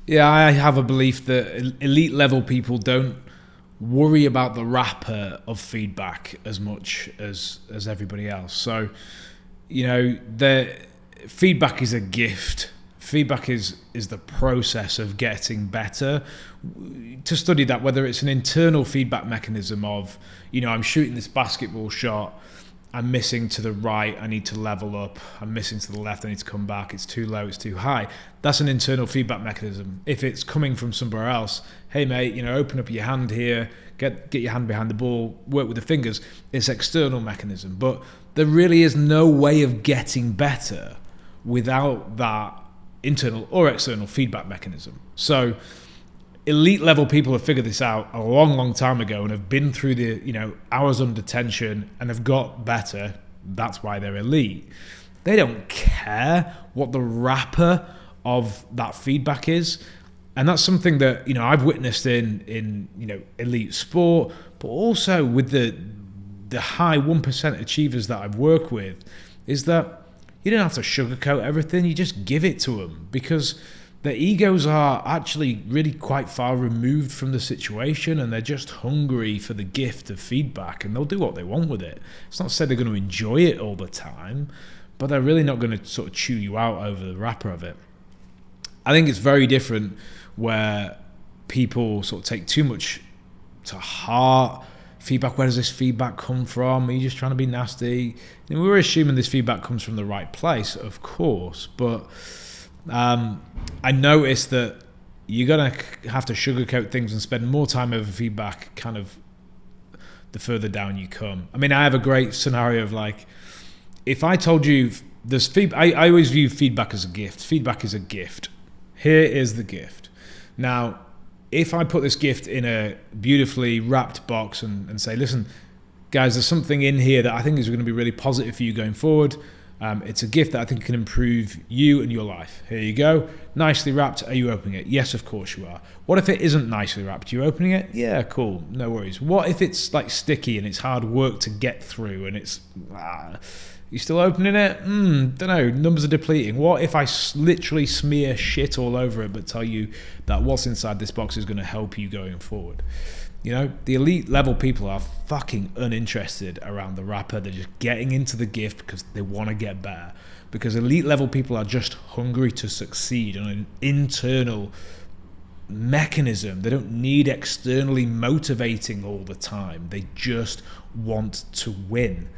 Yeah, I have a belief that elite level people don't worry about the wrapper of feedback as much as everybody else. So, the feedback is a gift. Feedback is the process of getting better. To study that, whether it's an internal feedback mechanism of, I'm shooting this basketball shot, I'm missing to the right, I need to level up. I'm missing to the left, I need to come back. It's too low, it's too high. That's an internal feedback mechanism. If it's coming from somewhere else, hey mate, open up your hand here, get your hand behind the ball, work with the fingers. It's external mechanism. But there really is no way of getting better without that internal or external feedback mechanism. So elite level people have figured this out a long time ago and have been through the hours under tension and have got better. That's why they're elite. They don't care what the wrapper of that feedback is, and that's something that I've witnessed in elite sport, but also with the high 1% achievers that I've worked with, is that you don't have to sugarcoat everything. You just give it to them, because their egos are actually really quite far removed from the situation, and they're just hungry for the gift of feedback, and they'll do what they want with it. It's not to say they're going to enjoy it all the time, but they're really not going to sort of chew you out over the wrapper of it. I think it's very different where people sort of take too much to heart feedback. Where does this feedback come from? Are you just trying to be nasty? We're assuming this feedback comes from the right place, of course, but I noticed that you're going to have to sugarcoat things and spend more time over feedback kind of the further down you come. I mean, I have a great scenario of like, if I told you there's feedback, I always view feedback as a gift. Feedback is a gift. Here is the gift. Now, if I put this gift in a beautifully wrapped box and say, listen, guys, there's something in here that I think is going to be really positive for you going forward. It's a gift that I think can improve you and your life. Here you go. Nicely wrapped. Are you opening it? Yes, of course you are. What if it isn't nicely wrapped? Are you opening it? Yeah, cool. No worries. What if it's like sticky and it's hard work to get through and it's... you still opening it? Don't know. Numbers are depleting. What if I literally smear shit all over it but tell you that what's inside this box is going to help you going forward? The elite level people are fucking uninterested around the wrapper. They're just getting into the gift because they want to get better. Because elite level people are just hungry to succeed on an internal mechanism. They don't need externally motivating all the time. They just want to win.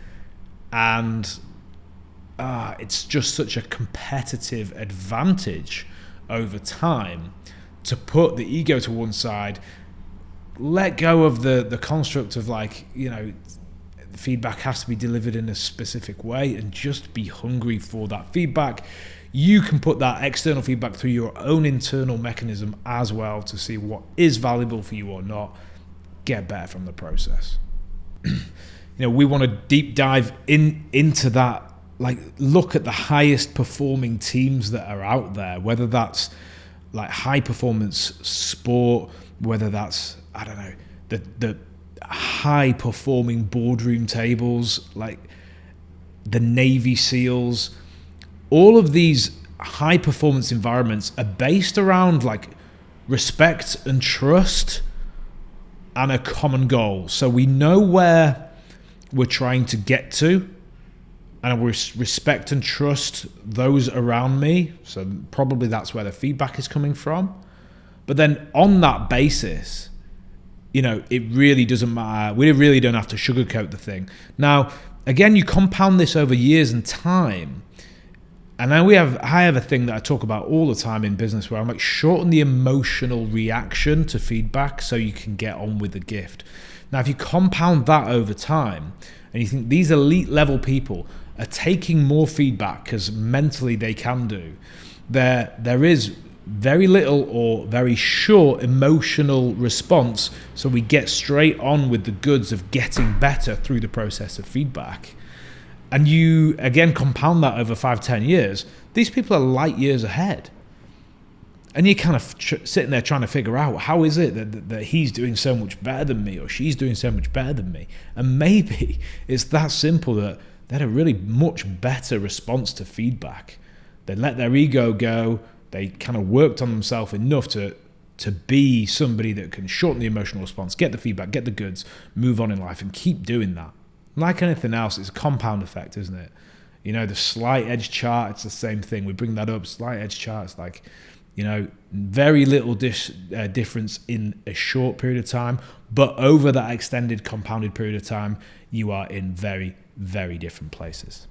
And it's just such a competitive advantage over time to put the ego to one side, let go of the construct of like, feedback has to be delivered in a specific way, and just be hungry for that feedback. You can put that external feedback through your own internal mechanism as well to see what is valuable for you or not. Get better from the process. We want to deep dive into that, like look at the highest performing teams that are out there, whether that's like high performance sport, whether that's, I don't know, the high performing boardroom tables, like the Navy SEALs. All of these high performance environments are based around like respect and trust and a common goal. So we know where we're trying to get to, and we respect and trust those around me. So probably that's where the feedback is coming from. But then on that basis, it really doesn't matter. We really don't have to sugarcoat the thing. Now, again, you compound this over years and time. And then I have a thing that I talk about all the time in business where I'm like, shorten the emotional reaction to feedback so you can get on with the gift. Now, if you compound that over time and you think these elite level people are taking more feedback because mentally they can do, there is very little or very short emotional response, so we get straight on with the goods of getting better through the process of feedback. And you, again, compound that over 5-10 years, these people are light years ahead. And you're kind of sitting there trying to figure out, how is it that he's doing so much better than me, or she's doing so much better than me? And maybe it's that simple, that they had a really much better response to feedback. They let their ego go, They kind of worked on themselves enough to be somebody that can shorten the emotional response, get the feedback, get the goods, move on in life, and keep doing that. Like anything else, it's a compound effect, isn't it? You know, the slight edge chart, it's the same thing. We bring that up. Slight edge charts, like, you know, very little difference in a short period of time, but over that extended compounded period of time, you are in very, very different places.